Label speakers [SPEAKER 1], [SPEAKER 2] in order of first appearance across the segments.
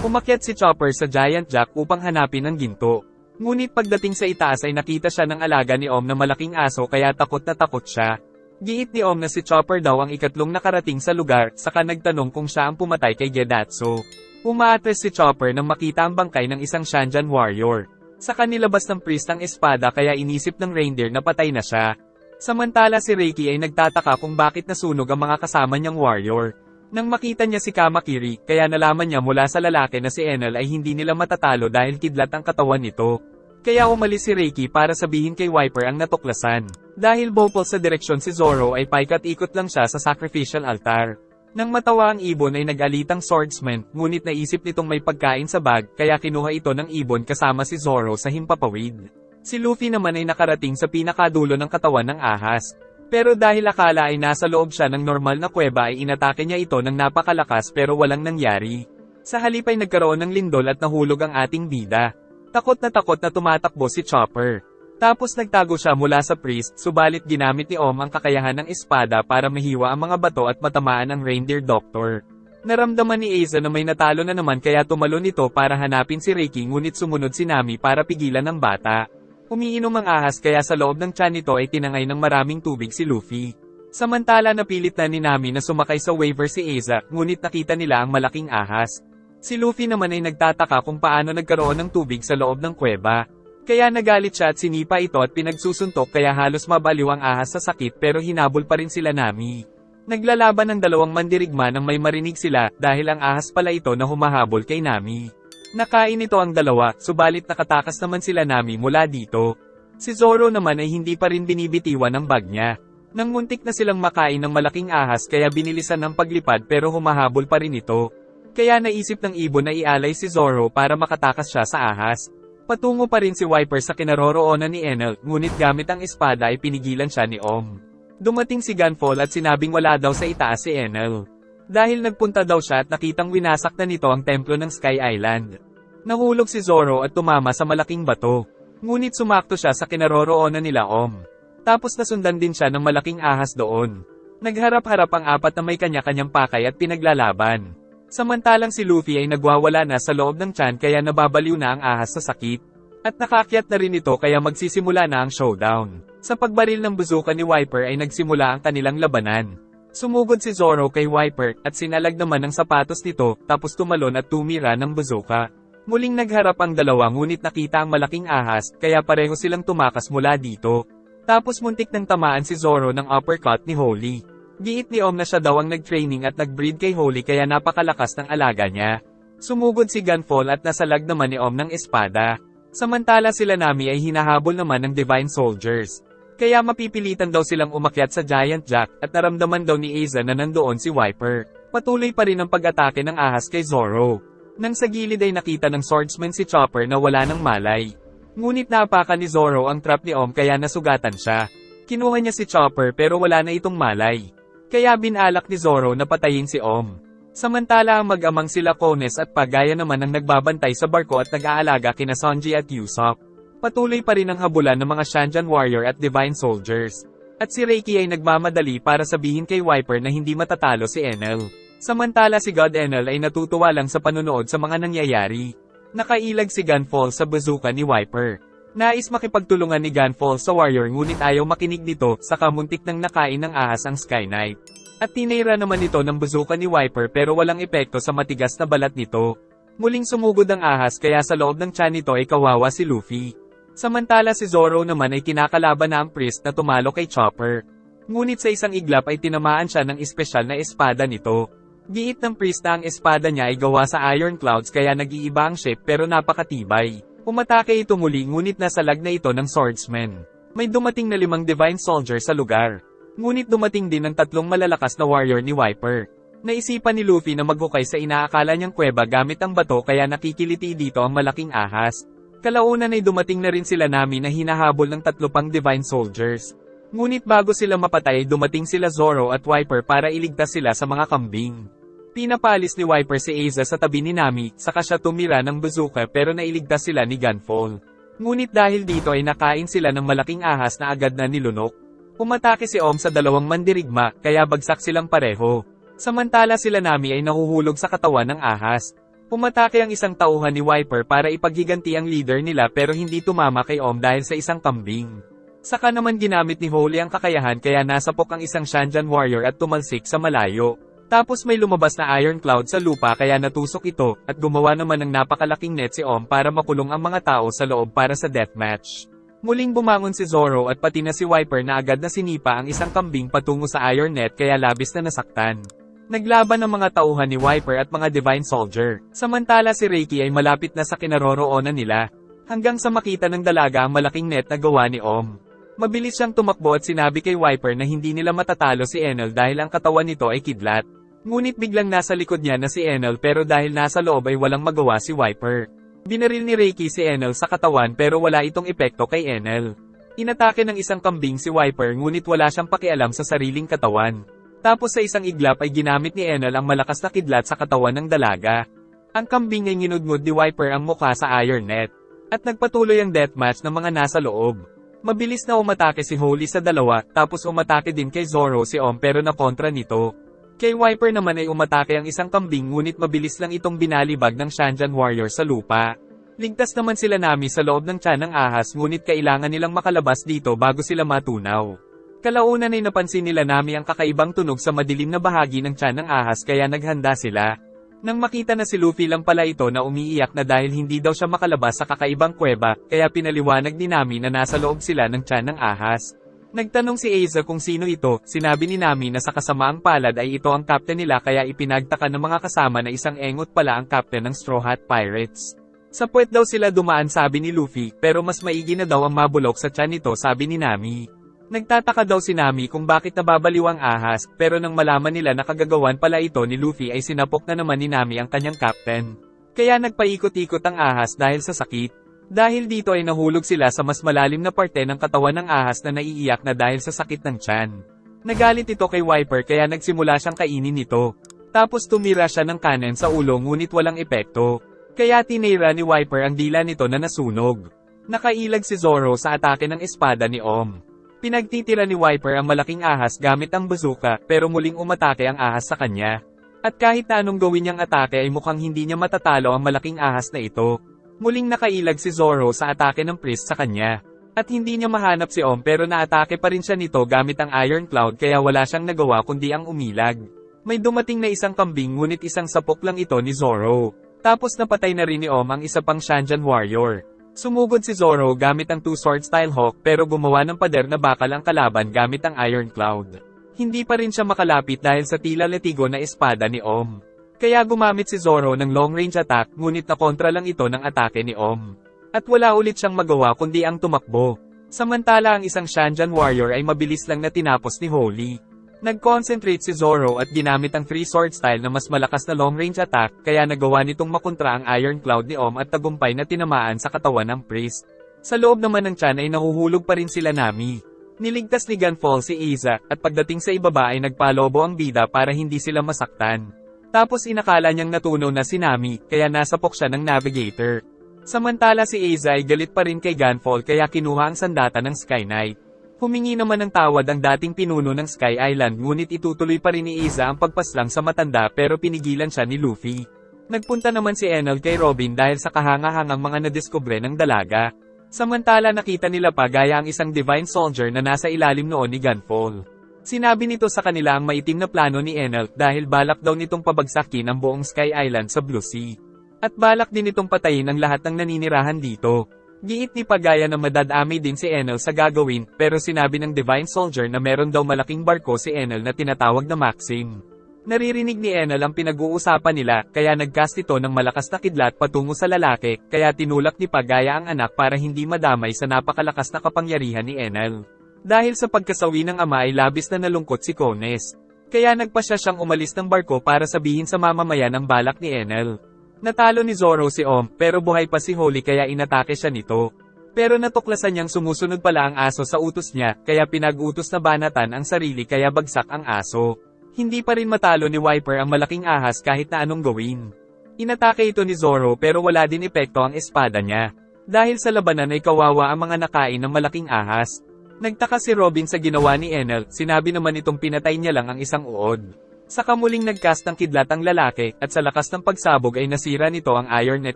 [SPEAKER 1] Umakyat si Chopper sa Giant Jack upang hanapin ang ginto. Ngunit pagdating sa itaas ay nakita siya ng alaga ni Om na malaking aso kaya takot na takot siya. Giit ni Om na si Chopper daw ang ikatlong nakarating sa lugar, saka nagtanong kung siya ang pumatay kay Gedatsu. Umaatres si Chopper nang makita ang bangkay ng isang Shanjan warrior. Saka nilabas ng priest ang espada kaya inisip ng reindeer na patay na siya. Samantala si Reiki ay nagtataka kung bakit nasunog ang mga kasama niyang warrior. Nang makita niya si Kamakiri, kaya nalaman niya mula sa lalaki na si Enel ay hindi nila matatalo dahil kidlat ang katawan nito. Kaya umalis si Reiki para sabihin kay Viper ang natuklasan. Dahil bopol sa direksyon si Zoro ay paikat-ikot lang siya sa sacrificial altar. Nang matawa ang ibon ay nag-alitang swordsman, ngunit naisip nitong may pagkain sa bag kaya kinuha ito ng ibon kasama si Zoro sa himpapawid. Si Luffy naman ay nakarating sa pinakadulo ng katawan ng ahas. Pero dahil akala ay nasa loob siya ng normal na kuweba ay inatake niya ito ng napakalakas pero walang nangyari. Sa halip ay nagkaroon ng lindol at nahulog ang ating bida. Takot na tumatakbo si Chopper. Tapos nagtago siya mula sa priest, subalit ginamit ni Om ang kakayahan ng espada para mahiwa ang mga bato at matamaan ang reindeer doctor. Naramdaman ni Aiza na may natalo na naman kaya tumalon ito para hanapin si Reiki ngunit sumunod si Nami para pigilan ang bata. Umiinom ang ahas kaya sa loob ng tiyan nito ay tinangay ng maraming tubig si Luffy. Samantala napilit na ni Nami na sumakay sa waiver si Aiza, ngunit nakita nila ang malaking ahas. Si Luffy naman ay nagtataka kung paano nagkaroon ng tubig sa loob ng kuweba. Kaya nagalit siya at sinipa ito at pinagsusuntok kaya halos mabaliw ang ahas sa sakit pero hinabol pa rin sila Nami. Naglalaban ang dalawang mandirigma nang may marinig sila dahil ang ahas pala ito na humahabol kay Nami. Nakain ito ang dalawa, subalit nakatakas naman sila Nami mula dito. Si Zoro naman ay hindi pa rin binibitiwan ng bag niya. Nang muntik na silang makain ng malaking ahas kaya binilisan ng paglipad pero humahabol pa rin ito. Kaya naisip ng ibon na ialay si Zoro para makatakas siya sa ahas. Patungo pa rin si Viper sa kinaroroonan ni Enel, ngunit gamit ang espada ay pinigilan siya ni Om. Dumating si Gunfall at sinabing wala daw sa itaas si Enel. Dahil nagpunta daw siya at nakitang winasak na nito ang templo ng Sky Island. Nahulog si Zoro at tumama sa malaking bato. Ngunit sumakto siya sa kinaroroonan nila Om. Tapos nasundan din siya ng malaking ahas doon. Nagharap-harap ang apat na may kanya-kanyang pakay at pinaglalaban. Samantalang si Luffy ay nagwawala na sa loob ng tiyan kaya nababaliw na ang ahas sa sakit. At nakakyat na rin ito kaya magsisimula na ang showdown. Sa pagbaril ng buzuka ni Viper ay nagsimula ang kanilang labanan. Sumugod si Zoro kay Viper at sinalag naman ang sapatos nito tapos tumalon at tumira ng buzuka. Muling nagharap ang dalawa ngunit nakita ang malaking ahas kaya pareho silang tumakas mula dito. Tapos muntik nang tamaan si Zoro ng uppercut ni Holy. Giit ni Om na siya daw ang nag-training at nag-breed kay Holy kaya napakalakas ng alaga niya. Sumugod si Gunfall at nasalag naman ni Om ng espada. Samantala sila Nami ay hinahabol naman ng Divine Soldiers. Kaya mapipilitan daw silang umakyat sa Giant Jack at naramdaman daw ni Aiza na nandoon si Viper. Patuloy pa rin ang pag-atake ng ahas kay Zoro. Nang sa gilid ay nakita ng swordsman si Chopper na wala ng malay. Ngunit naapakan ni Zoro ang trap ni Om kaya nasugatan siya. Kinuha niya si Chopper pero wala na itong malay. Kaya binalak ni Zoro na patayin si Om. Samantala ang mag-amang sila Kones at Pagaya naman ang nagbabantay sa barko at nag-aalaga kina Sanji at Usopp. Patuloy pa rin ang habulan ng mga Shanjan Warrior at Divine Soldiers. At si Reiki ay nagmamadali para sabihin kay Viper na hindi matatalo si Enel. Samantala si God Enel ay natutuwa lang sa panunood sa mga nangyayari. Nakailag si Gunfall sa bazooka ni Viper. Nais makipagtulungan ni Gunfall sa Warrior ngunit ayaw makinig nito saka muntik nang nakain ng ahas ang Sky Knight. At tinira naman ito ng bazooka ni Viper pero walang epekto sa matigas na balat nito. Muling sumugod ang ahas kaya sa loob ng tiyan nito ay kawawa si Luffy. Samantala si Zoro naman ay kinakalaban na ang priest na tumalo kay Chopper. Ngunit sa isang iglap ay tinamaan siya ng espesyal na espada nito. Giit ng priest na ang espada niya ay gawa sa iron clouds kaya nag-iiba ang shape pero napakatibay. Umatake ito muli ngunit nasalag na ito ng swordsman. May dumating na 5 divine soldier sa lugar. Ngunit dumating din ang 3 malalakas na warrior ni Viper. Naisipan ni Luffy na maghukay sa inaakala niyang kuweba gamit ang bato kaya nakikiliti dito ang malaking ahas. Kalaunan ay dumating na rin sila Nami na hinahabol ng 3 pang divine soldiers. Ngunit bago sila mapatay dumating sila Zoro at Viper para iligtas sila sa mga kambing. Pinapalis ni Viper si Aiza sa tabi ni Nami, saka siya tumira ng bazooka pero nailigtas sila ni Gunfall. Ngunit dahil dito ay nakain sila ng malaking ahas na agad na nilunok. Umatake si Om sa 2 mandirigma, kaya bagsak silang pareho. Samantala sila Nami ay nahuhulog sa katawan ng ahas. Umatake ang isang tauhan ni Viper para ipaghiganti ang leader nila pero hindi tumama kay Om dahil sa isang kambing. Saka naman ginamit ni Holy ang kakayahan kaya nasapok ang isang Shanjan warrior at tumalsik sa malayo. Tapos may lumabas na Iron Cloud sa lupa kaya natusok ito, at gumawa naman ng napakalaking net si Om para makulong ang mga tao sa loob para sa deathmatch. Muling bumangon si Zoro at pati na si Viper na agad na sinipa ang isang kambing patungo sa Iron Net kaya labis na nasaktan. Naglaban ang mga tauhan ni Viper at mga Divine Soldier. Samantala si Reiki ay malapit na sa kinaroroonan nila. Hanggang sa makita ng dalaga ang malaking net na gawa ni Om. Mabilis siyang tumakbo at sinabi kay Viper na hindi nila matatalo si Enel dahil ang katawan nito ay kidlat. Ngunit biglang nasa likod niya na si Enel pero dahil nasa loob ay walang magawa si Viper. Binaril ni Reiki si Enel sa katawan pero wala itong epekto kay Enel. Inatake ng isang kambing si Viper ngunit wala siyang pakialam sa sariling katawan. Tapos sa isang iglap ay ginamit ni Enel ang malakas na kidlat sa katawan ng dalaga. Ang kambing ay nginudngod ni Viper ang mukha sa Iron Net. At nagpatuloy ang deathmatch ng mga nasa loob. Mabilis na umatake si Holy sa dalawa, tapos umatake din kay Zoro si Om pero nakontra nito. Kay Viper naman ay umatake ang isang kambing ngunit mabilis lang itong binalibag ng Shanjan warrior sa lupa. Ligtas naman sila Nami sa loob ng tiyan ng ahas ngunit kailangan nilang makalabas dito bago sila matunaw. Kalaunan ay napansin nila Nami ang kakaibang tunog sa madilim na bahagi ng tiyan ng ahas kaya naghanda sila. Nang makita na si Luffy lang pala ito na umiiyak na dahil hindi daw siya makalabas sa kakaibang kuweba, kaya pinaliwanag ni Nami na nasa loob sila ng tiyan ng ahas. Nagtanong si Aiza kung sino ito, sinabi ni Nami na sa kasamaang palad ay ito ang captain nila kaya ipinagtaka ng mga kasama na isang engot pala ang captain ng Straw Hat Pirates. Sa puwet daw sila dumaan sabi ni Luffy, pero mas maigi na daw ang mabulok sa tiyan nito sabi ni Nami. Nagtataka daw si Nami kung bakit nababaliw ang ahas, pero nang malaman nila na kagagawan pala ito ni Luffy ay sinapok na naman ni Nami ang kanyang captain. Kaya nagpaikot-ikot ang ahas dahil sa sakit. Dahil dito ay nahulog sila sa mas malalim na parte ng katawan ng ahas na naiiyak na dahil sa sakit ng tiyan. Nagalit ito kay Viper kaya nagsimula siyang kainin nito. Tapos tumira siya ng kanin sa ulo ngunit walang epekto. Kaya tinira ni Viper ang dila nito na nasunog. Nakailag si Zoro sa atake ng espada ni Om. Pinagtitira ni Viper ang malaking ahas gamit ang bazooka pero muling umatake ang ahas sa kanya. At kahit na anong gawin niyang atake ay mukhang hindi niya matatalo ang malaking ahas na ito. Muling nakailag si Zoro sa atake ng priest sa kanya. At hindi niya mahanap si Om pero naatake pa rin siya nito gamit ang Iron Cloud kaya wala siyang nagawa kundi ang umilag. May dumating na isang kambing ngunit isang sapok lang ito ni Zoro. Tapos napatay na rin ni Om ang isa pang Shanjan warrior. Sumugod si Zoro gamit ang two-sword style hawk pero gumawa ng pader na bakal ang kalaban gamit ang Iron Cloud. Hindi pa rin siya makalapit dahil sa tila letigo na espada ni Om. Kaya gumamit si Zoro ng long-range attack ngunit nakontra lang ito ng atake ni Om. At wala ulit siyang magawa kundi ang tumakbo. Samantala ang isang Shanjan warrior ay mabilis lang na tinapos ni Holy. Nag-concentrate si Zoro at ginamit ang three-sword style na mas malakas na long-range attack kaya nagawa nitong makontra ang Iron Cloud ni Om at tagumpay na tinamaan sa katawan ng priest. Sa loob naman ng tiyan ay nahuhulog pa rin sila Nami. Niligtas ni Gunfall si Iza at pagdating sa ibaba ay nagpalobo ang bida para hindi sila masaktan. Tapos inakala niyang natunaw na si Nami kaya nasapok siya ng navigator. Samantala si Iza ay galit pa rin kay Gunfall kaya kinuha ang sandata ng Sky Knight. Humingi naman ng tawad ang dating pinuno ng Sky Island ngunit itutuloy pa rin ni Iza ang pagpaslang sa matanda pero pinigilan siya ni Luffy. Nagpunta naman si Enel kay Robin dahil sa kahangahangang mga nadiskubre ng dalaga. Samantala nakita nila pa gaya ang isang Divine Soldier na nasa ilalim noon ni Gunfall. Sinabi nito sa kanila ang maitim na plano ni Enel dahil balak daw nitong pabagsakin ang buong Sky Island sa Blue Sea. At balak din nitong patayin ang lahat ng naninirahan dito. Giit ni Pagaya na madadami din si Enel sa gagawin, pero sinabi ng Divine Soldier na meron daw malaking barko si Enel na tinatawag na Maxim. Naririnig ni Enel ang pinag-uusapan nila, kaya nagcast ito ng malakas na kidlat patungo sa lalaki, kaya tinulak ni Pagaya ang anak para hindi madamay sa napakalakas na kapangyarihan ni Enel. Dahil sa pagkasawi ng ama ay labis na nalungkot si Kones. Kaya nagpasya siyang umalis ng barko para sabihin sa mamamayan ang balak ni Enel. Natalo ni Zoro si Om, pero buhay pa si Holy kaya inatake siya nito. Pero natuklasan niyang sumusunod pala ang aso sa utos niya, kaya pinag-utos na banatan ang sarili kaya bagsak ang aso. Hindi pa rin matalo ni Viper ang malaking ahas kahit na anong gawin. Inatake ito ni Zoro pero wala din epekto ang espada niya. Dahil sa labanan ay kawawa ang mga nakain ng malaking ahas. Nagtaka si Robin sa ginawa ni Enel, sinabi naman itong pinatay niya lang ang isang uod. Saka muling nagcast ng kidlat ang lalaki, at sa lakas ng pagsabog ay nasira nito ang iron net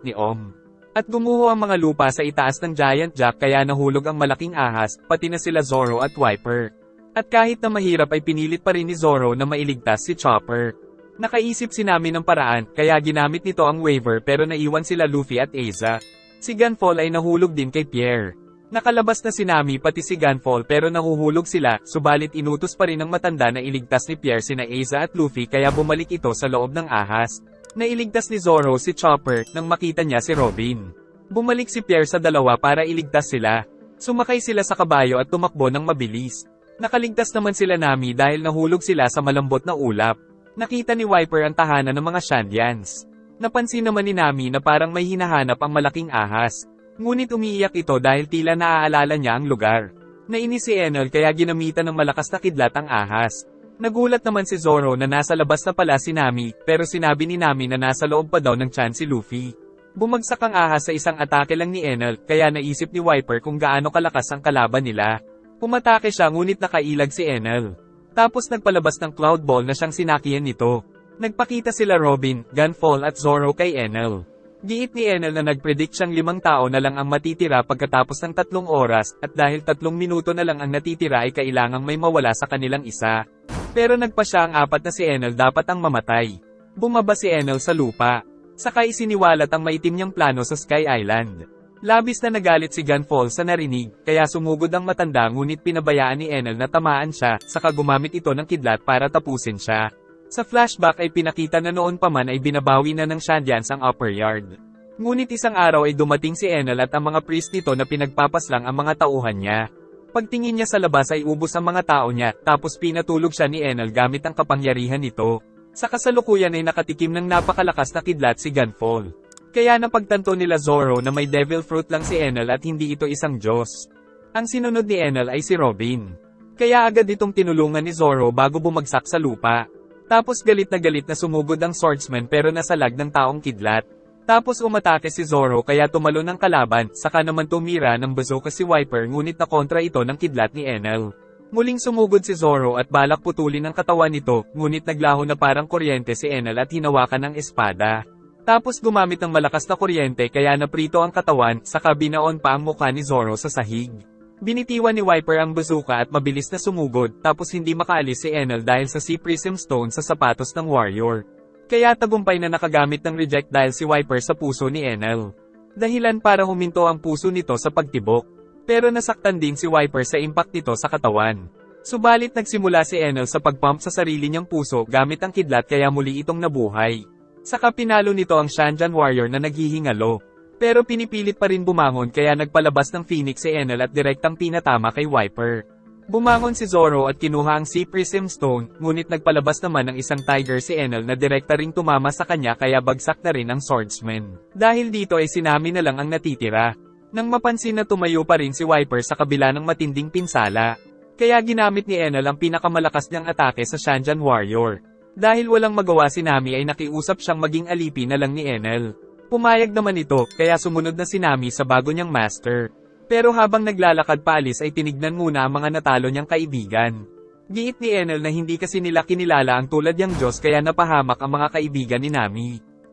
[SPEAKER 1] ni Om. At gumuho ang mga lupa sa itaas ng Giant Jack kaya nahulog ang malaking ahas, pati na sila Zoro at Viper. At kahit na mahirap ay pinilit pa rin ni Zoro na mailigtas si Chopper. Nakaisip si Nami ng paraan, kaya ginamit nito ang waiver pero naiwan sila Luffy at Aiza. Si Gunfall ay nahulog din kay Pierre. Nakalabas na si Nami pati si Gunfall pero nahuhulog sila, subalit inutos pa rin ng matanda na iligtas ni Pierre sina Aiza at Luffy kaya bumalik ito sa loob ng ahas. Nailigtas ni Zoro si Chopper nang makita niya si Robin. Bumalik si Pierre sa dalawa para iligtas sila. Sumakay sila sa kabayo at tumakbo ng mabilis. Nakaligtas naman sila Nami dahil nahulog sila sa malambot na ulap. Nakita ni Viper ang tahanan ng mga Shandians. Napansin naman ni Nami na parang may hinahanap ang malaking ahas. Ngunit umiiyak ito dahil tila naaalala niya ang lugar. Nainis si Enel kaya ginamitan ng malakas na kidlat ang ahas. Nagulat naman si Zoro na nasa labas na pala si Nami, pero sinabi ni Nami na nasa loob pa daw ng tiyan si Luffy. Bumagsak ang ahas sa isang atake lang ni Enel, kaya naisip ni Viper kung gaano kalakas ang kalaban nila. Pumatake siya ngunit nakailag si Enel. Tapos nagpalabas ng Cloud Ball na siyang sinakihan nito. Nagpakita sila Robin, Gunfall at Zoro kay Enel. Giit ni Enel na nagpredict siyang 5 tao na lang ang matitira pagkatapos ng 3 oras, at dahil 3 minuto na lang ang natitira ay kailangang may mawala sa kanilang isa. Pero nagpa siya ang 4 na si Enel dapat ang mamatay. Bumaba si Enel sa lupa. Saka isiniwalat ang maitim niyang plano sa Sky Island. Labis na nagalit si Gunfall sa narinig, kaya sumugod ang matanda ngunit pinabayaan ni Enel na tamaan siya, saka gumamit ito ng kidlat para tapusin siya. Sa flashback ay pinakita na noon pa man ay binabawi na ng Shandians ang upper yard. Ngunit isang araw ay dumating si Enel at ang mga priest nito na pinagpapaslang ang mga tauhan niya. Pagtingin niya sa labas ay ubos ang mga tao niya, tapos pinatulog siya ni Enel gamit ang kapangyarihan nito. Sa kasalukuyan ay nakatikim ng napakalakas na kidlat si Gunfall. Kaya napagtanto nila Zoro na may devil fruit lang si Enel at hindi ito isang Diyos. Ang sinunod ni Enel ay si Robin. Kaya agad itong tinulungan ni Zoro bago bumagsak sa lupa. Tapos galit na sumugod ang swordsman pero nasalag ng taong kidlat. Tapos umatake si Zoro kaya tumalo ng kalaban, saka naman tumira ng bazooka si Viper ngunit nakontra ito ng kidlat ni Enel. Muling sumugod si Zoro at balak putulin ang katawan nito, ngunit naglaho na parang kuryente si Enel at hinawakan ng espada. Tapos gumamit ng malakas na kuryente kaya naprito ang katawan, saka binaon pa ang mukha ni Zoro sa sahig. Binitiwan ni Viper ang bazooka at mabilis na sumugod, tapos hindi makaalis si Enel dahil sa Sea Prism Stone sa sapatos ng warrior. Kaya tagumpay na nakagamit ng reject dahil si Viper sa puso ni Enel. Dahilan para huminto ang puso nito sa pagtibok. Pero nasaktan din si Viper sa impact nito sa katawan. Subalit nagsimula si Enel sa pagpump sa sarili niyang puso gamit ang kidlat kaya muli itong nabuhay. Saka pinalo nito ang Shandian warrior na naghihingalo. Pero pinipilit pa rin bumangon kaya nagpalabas ng Phoenix si Enel at direktang pinatama kay Viper. Bumangon si Zoro at kinuha ang Sea Prism Stone, ngunit nagpalabas naman ng isang tiger si Enel na direkta ring tumama sa kanya kaya bagsak na rin ang swordsman. Dahil dito ay si Nami na lang ang natitira. Nang mapansin na tumayo pa rin si Viper sa kabila ng matinding pinsala. Kaya ginamit ni Enel ang pinakamalakas niyang atake sa Shandian warrior. Dahil walang magawa si Nami ay nakiusap siyang maging alipin na lang ni Enel. Pumayag naman ito, kaya sumunod na si Nami sa bago niyang master. Pero habang naglalakad paalis ay tinignan muna ang mga natalo niyang kaibigan. Giit ni Enel na hindi kasi nila kinilala ang tulad niyang Diyos kaya napahamak ang mga kaibigan ni Nami.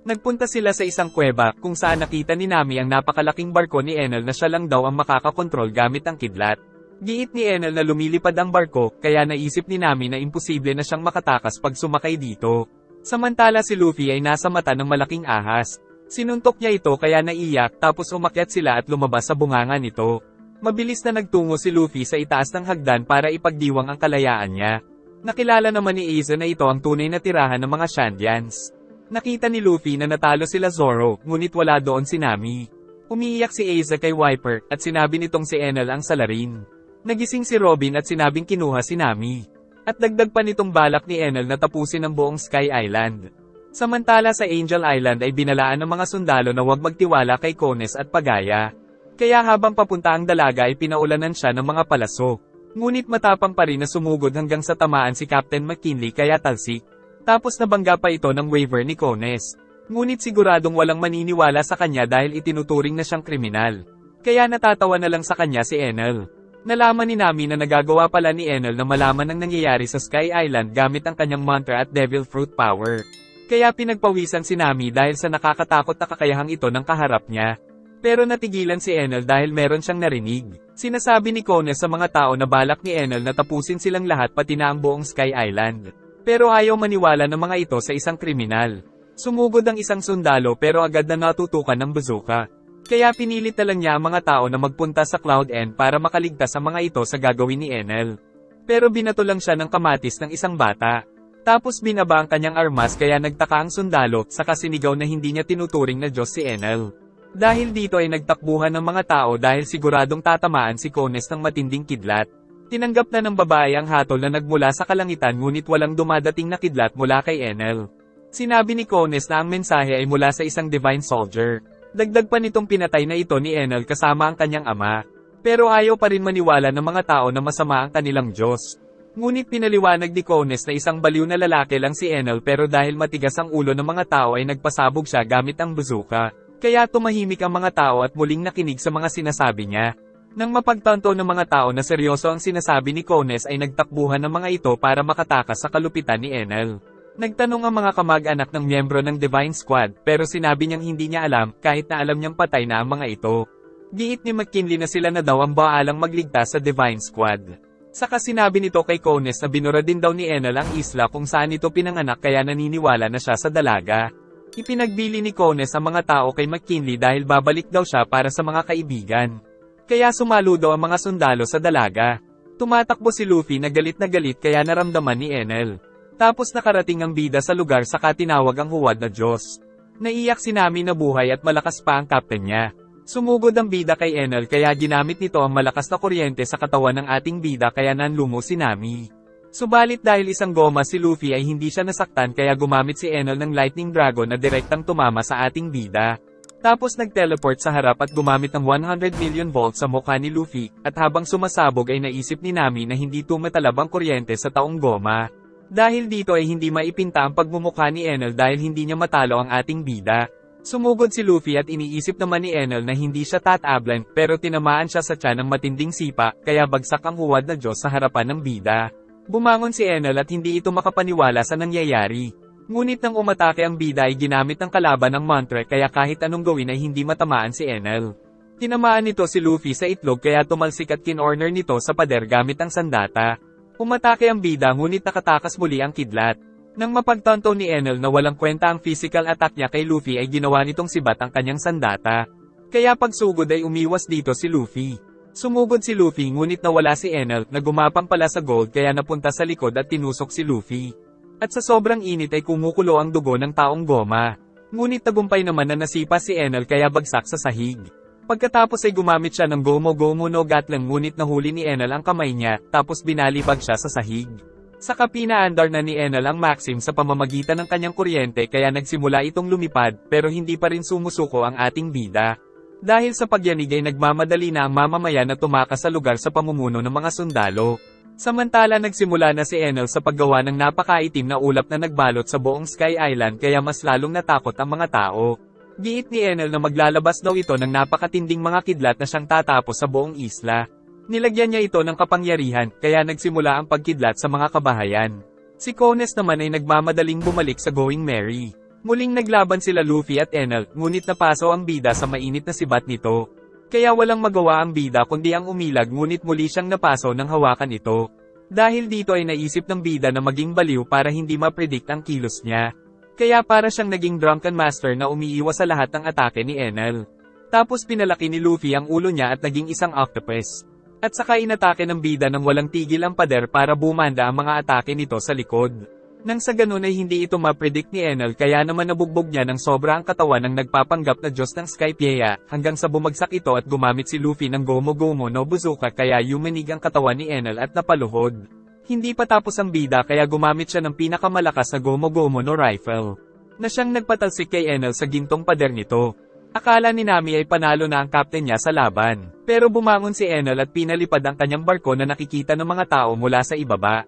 [SPEAKER 1] Nagpunta sila sa isang kuweba kung saan nakita ni Nami ang napakalaking barko ni Enel na siya lang daw ang makakakontrol gamit ang kidlat. Giit ni Enel na lumilipad ang barko, kaya naisip ni Nami na imposible na siyang makatakas pag sumakay dito. Samantala si Luffy ay nasa mata ng malaking ahas. Sinuntok niya ito kaya naiyak tapos umakyat sila at lumabas sa bunganga nito. Mabilis na nagtungo si Luffy sa itaas ng hagdan para ipagdiwang ang kalayaan niya. Nakilala naman ni Aiza na ito ang tunay na tirahan ng mga Shandians. Nakita ni Luffy na natalo sila Zoro, ngunit wala doon si Nami. Umiiyak si Aiza kay Viper at sinabi nitong si Enel ang salarin. Nagising si Robin at sinabing kinuha si Nami. At dagdag pa nitong balak ni Enel na tapusin ang buong Sky Island. Samantala sa Angel Island ay binalaan ng mga sundalo na huwag magtiwala kay Kones at Pagaya. Kaya habang papunta ang dalaga ay pinaulanan siya ng mga palaso. Ngunit matapang pa rin na sumugod hanggang sa tamaan si Captain McKinley kaya talsik. Tapos nabangga pa ito ng waiver ni Kones. Ngunit siguradong walang maniniwala sa kanya dahil itinuturing na siyang kriminal. Kaya natatawa na lang sa kanya si Enel. Nalaman ni Nami na nagagawa pala ni Enel na malaman ang nangyayari sa Sky Island gamit ang kanyang mantra at Devil Fruit Power. Kaya pinagpawisan si Nami dahil sa nakakatakot na kakayahang ito ng kaharap niya. Pero natigilan si Enel dahil meron siyang narinig. Sinasabi ni Kone sa mga tao na balak ni Enel na tapusin silang lahat pati na ang buong Sky Island. Pero ayaw maniwala ng mga ito sa isang kriminal. Sumugod ang isang sundalo pero agad na natutukan ng bazooka. Kaya pinilit na lang niya ang mga tao na magpunta sa Cloud End para makaligtas ang mga ito sa gagawin ni Enel. Pero binato lang siya ng kamatis ng isang bata. Tapos binaba ang kanyang armas kaya nagtaka ang sundalo sa kasinigaw na hindi niya tinuturing na Diyos si Enel. Dahil dito ay nagtakbuhan ng mga tao dahil siguradong tatamaan si Kones ng matinding kidlat. Tinanggap na ng babae ang hatol na nagmula sa kalangitan ngunit walang dumadating na kidlat mula kay Enel. Sinabi ni Kones na ang mensahe ay mula sa isang divine soldier. Dagdag pa nitong pinatay na ito ni Enel kasama ang kanyang ama. Pero ayaw pa rin maniwala ng mga tao na masama ang kanilang Diyos. Ngunit pinaliwanag ni Kones na isang baliw na lalaki lang si Enel pero dahil matigas ang ulo ng mga tao ay nagpasabog siya gamit ang bazooka. Kaya tumahimik ang mga tao at muling nakinig sa mga sinasabi niya. Nang mapagtanto ng mga tao na seryoso ang sinasabi ni Kones ay nagtakbuhan ng mga ito para makatakas sa kalupitan ni Enel. Nagtanong ang mga kamag-anak ng miyembro ng Divine Squad pero sinabi niyang hindi niya alam kahit na alam niyang patay na ang mga ito. Giit ni McKinley na sila na daw ang baalang magligtas sa Divine Squad. Saka sinabi nito kay Kones na binura din daw ni Enel ang isla kung saan ito pinanganak kaya naniniwala na siya sa dalaga. Ipinagbili ni Kones ang mga tao kay McKinley dahil babalik daw siya para sa mga kaibigan. Kaya sumalo daw ang mga sundalo sa dalaga. Tumatakbo si Luffy na galit kaya naramdaman ni Enel. Tapos nakarating ang bida sa lugar saka tinawag ang huwad na Diyos. Naiyak si Nami na buhay at malakas pa ang kapten niya. Sumugod ang bida kay Enel kaya ginamit nito ang malakas na kuryente sa katawan ng ating bida kaya nanlumo si Nami. Subalit dahil isang goma si Luffy ay hindi siya nasaktan kaya gumamit si Enel ng Lightning Dragon na direktang tumama sa ating bida. Tapos nag-teleport sa harap at gumamit ng 100 million volts sa mukha ni Luffy, at habang sumasabog ay naisip ni Nami na hindi tumatalab ang kuryente sa taong goma. Dahil dito ay hindi maipinta ang pagmumukha ni Enel dahil hindi niya matalo ang ating bida. Sumugod si Luffy at iniisip naman ni Enel na hindi siya tatablan pero tinamaan siya sa tiyan ng matinding sipa kaya bagsak ang huwad na Diyos sa harapan ng bida. Bumangon si Enel at hindi ito makapaniwala sa nangyayari. Ngunit nang umatake ang bida ay ginamit ng kalaban ng mantra kaya kahit anong gawin ay hindi matamaan si Enel. Tinamaan nito si Luffy sa itlog kaya tumalsik at kinorner nito sa pader gamit ang sandata. Umatake ang bida ngunit nakatakas muli ang kidlat. Nang mapagtanto ni Enel na walang kwenta ang physical attack niya kay Luffy ay ginawa nitong sibat ang kanyang sandata. Kaya pagsugod ay umiwas dito si Luffy. Sumugod si Luffy ngunit nawala si Enel na gumapang pala sa gold kaya napunta sa likod at tinusok si Luffy. At sa sobrang init ay kumukulo ang dugo ng taong goma. Ngunit tagumpay naman na nasipa si Enel kaya bagsak sa sahig. Pagkatapos ay gumamit siya ng Gomu-Gomu no Gatling ngunit nahuli ni Enel ang kamay niya, tapos binalibag siya sa sahig. Saka pinaandar na ni Enel ang Maxim sa pamamagitan ng kanyang kuryente kaya nagsimula itong lumipad, pero hindi pa rin sumusuko ang ating bida. Dahil sa pagyanig ay nagmamadali na ang mamamayan na tumakas sa lugar sa pamumuno ng mga sundalo. Samantala nagsimula na si Enel sa paggawa ng napakaitim na ulap na nagbalot sa buong Sky Island kaya mas lalong natakot ang mga tao. Giit ni Enel na maglalabas daw ito ng napakatinding mga kidlat na siyang tatapos sa buong isla. Nilagyan niya ito ng kapangyarihan, kaya nagsimula ang pagkidlat sa mga kabahayan. Si Kones naman ay nagmamadaling bumalik sa Going Merry. Muling naglaban sila Luffy at Enel, ngunit napaso ang bida sa mainit na sibat nito. Kaya walang magawa ang bida kundi ang umilag ngunit muli siyang napaso ng hawakan ito. Dahil dito ay naisip ng bida na maging baliw para hindi ma-predict ang kilos niya. Kaya para siyang naging drunken master na umiiwas sa lahat ng atake ni Enel. Tapos pinalaki ni Luffy ang ulo niya at naging isang octopus. At saka inatake ng bida ng walang tigil ang pader para bumanda ang mga atake nito sa likod. Nang sa ganun ay hindi ito ma-predict ni Enel kaya naman nabugbog niya ng sobra ang katawan ng nagpapanggap na Diyos ng Skypiea, hanggang sa bumagsak ito at gumamit si Luffy ng Gomu-Gomu no Bazooka kaya yumanig ang katawan ni Enel at napaluhod. Hindi pa tapos ang bida kaya gumamit siya ng pinakamalakas na Gomu-Gomu no rifle. Na siyang nagpatalsik kay Enel sa gintong pader nito. Akala ni Nami ay panalo na ang kapten niya sa laban. Pero bumangon si Enel at pinalipad ang kanyang barko na nakikita ng mga tao mula sa ibaba.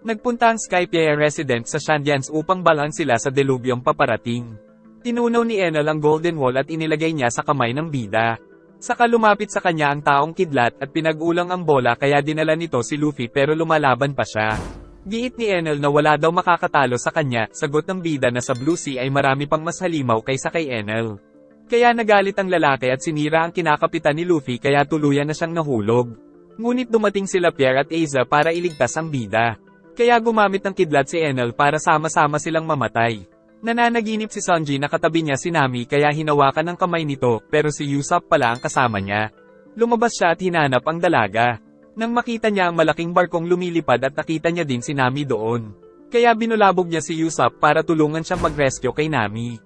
[SPEAKER 1] Nagpunta ang Skypiea resident sa Shandians upang balaan sila sa delubyong paparating. Tinunaw ni Enel ang Golden Wall at inilagay niya sa kamay ng bida. Saka lumapit sa kanya ang taong kidlat at pinag-ulang ang bola kaya dinala nito si Luffy pero lumalaban pa siya. Giit ni Enel na wala daw makakatalo sa kanya, sagot ng bida na sa Blue Sea ay marami pang mas halimaw kaysa kay Enel. Kaya nagalit ang lalaki at sinira ang kinakapitan ni Luffy kaya tuluyan na siyang nahulog. Ngunit dumating sila Pierre at Aiza para iligtas ang bida. Kaya gumamit ng kidlat si Enel para sama-sama silang mamatay. Nananaginip si Sanji na katabi niya si Nami kaya hinawakan ng kamay nito pero si Usopp pala ang kasama niya. Lumabas siya at hinanap ang dalaga. Nang makita niya ang malaking barkong lumilipad at nakita niya din si Nami doon. Kaya binulabog niya si Usopp para tulungan siyang mag-rescue kay Nami.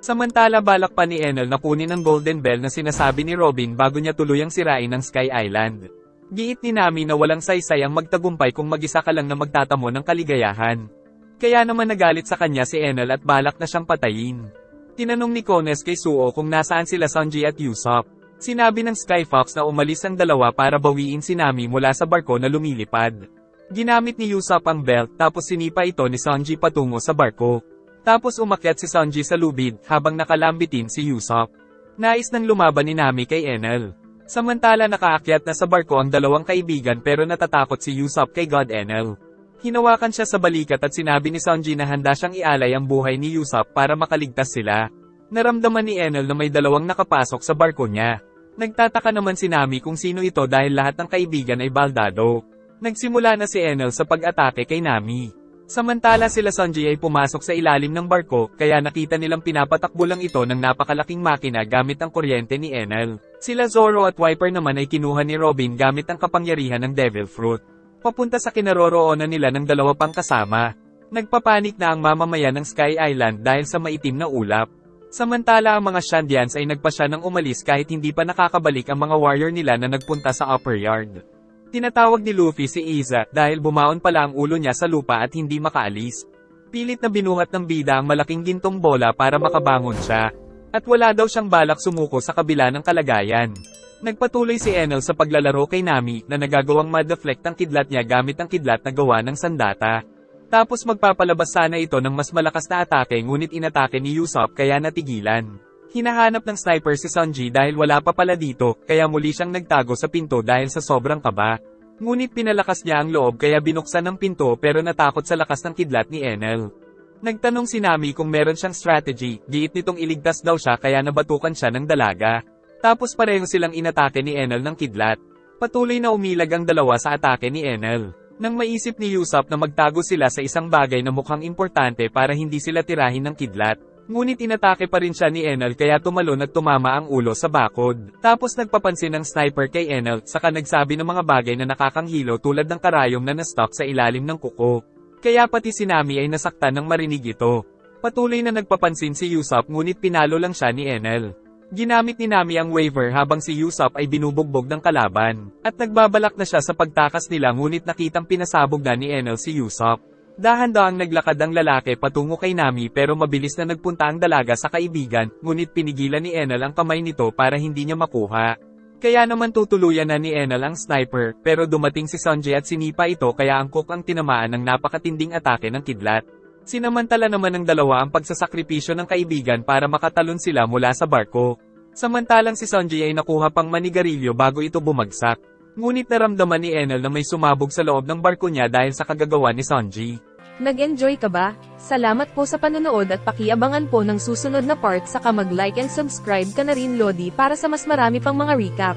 [SPEAKER 1] Samantala balak pa ni Enel na kunin ang Golden Bell na sinasabi ni Robin bago niya tuluyang sirain ang Sky Island. Giit ni Nami na walang saysay ang magtagumpay kung mag-isa ka lang na magtatamo ng kaligayahan. Kaya naman nagalit sa kanya si Enel at balak na siyang patayin. Tinanong ni Kones kay Suo kung nasaan sila Sanji at Usopp. Sinabi ng Sky Fox na umalis ang dalawa para bawiin si Nami mula sa barko na lumilipad. Ginamit ni Usopp ang belt tapos sinipa ito ni Sanji patungo sa barko. Tapos umakyat si Sanji sa lubid habang nakalambitin si Usopp. Nais nang lumaban ni Nami kay Enel. Samantala nakaakyat na sa barko ang dalawang kaibigan pero natatakot si Usopp kay God Enel. Hinawakan siya sa balikat at sinabi ni Sanji na handa siyang ialay ang buhay ni Usopp para makaligtas sila. Naramdaman ni Enel na may dalawang nakapasok sa barko niya. Nagtataka naman si Nami kung sino ito dahil lahat ng kaibigan ay baldado. Nagsimula na si Enel sa pag-atake kay Nami. Samantala sila Sanji ay pumasok sa ilalim ng barko kaya nakita nilang pinapatakbo lang ito ng napakalaking makina gamit ang kuryente ni Enel. Sila Zoro at Viper naman ay kinuha ni Robin gamit ang kapangyarihan ng Devil Fruit. Papunta sa kinaroroonan nila ng dalawa pang kasama. Nagpapanik na ang mamamayan ng Sky Island dahil sa maitim na ulap. Samantala ang mga Shandians ay nagpasya ng umalis kahit hindi pa nakakabalik ang mga warrior nila na nagpunta sa upper yard. Tinatawag ni Luffy si Iza dahil bumaon pala ang ulo niya sa lupa at hindi makaalis. Pilit na binuhat ng bida ang malaking gintong bola para makabangon siya. At wala daw siyang balak sumuko sa kabila ng kalagayan. Nagpatuloy si Enel sa paglalaro kay Nami na nagagawang ma-deflect ang kidlat niya gamit ang kidlat na gawa ng sandata. Tapos magpapalabas sana ito ng mas malakas na atake ngunit inatake ni Usopp kaya natigilan. Hinahanap ng sniper si Sanji dahil wala pa pala dito kaya muli siyang nagtago sa pinto dahil sa sobrang kaba. Ngunit pinalakas niya ang loob kaya binuksan ng pinto pero natakot sa lakas ng kidlat ni Enel. Nagtanong si Nami kung meron siyang strategy, giit nitong iligtas daw siya kaya nabatukan siya ng dalaga. Tapos pareho silang inatake ni Enel ng kidlat. Patuloy na umilag ang dalawa sa atake ni Enel. Nang maisip ni Usopp na magtago sila sa isang bagay na mukhang importante para hindi sila tirahin ng kidlat. Ngunit inatake pa rin siya ni Enel kaya tumalon at tumama ang ulo sa bakod. Tapos nagpapansin ng sniper kay Enel saka nagsabi ng mga bagay na nakakanghilo tulad ng karayom na na-stuck sa ilalim ng kuko. Kaya pati si Nami ay nasaktan nang marinig ito. Patuloy na nagpapansin si Usopp ngunit pinalo lang siya ni Enel. Ginamit ni Nami ang waver habang si Usopp ay binubugbog ng kalaban. At nagbabalak na siya sa pagtakas nila ngunit nakitang pinasabog na ni Enel si Usopp. Dahan-dahang naglakad ang lalaki patungo kay Nami pero mabilis na nagpunta ang dalaga sa kaibigan, ngunit pinigilan ni Enel ang kamay nito para hindi niya makuha. Kaya naman tutuluyan na ni Enel ang sniper, pero dumating si Sanji at sinipa ito kaya angkok ang tinamaan ng napakatinding atake ng kidlat. Sinamantala naman ng dalawa ang pagsasakripisyo ng kaibigan para makatalon sila mula sa barko. Samantalang si Sanji ay nakuha pang manigarilyo bago ito bumagsak. Ngunit naramdaman ni Enel na may sumabog sa loob ng barko niya dahil sa kagagawa ni Sanji.
[SPEAKER 2] Nag-enjoy ka ba? Salamat po sa panonood at pakiabangan po ng susunod na part saka mag-like and subscribe ka na rin Lodi para sa mas marami pang mga recap.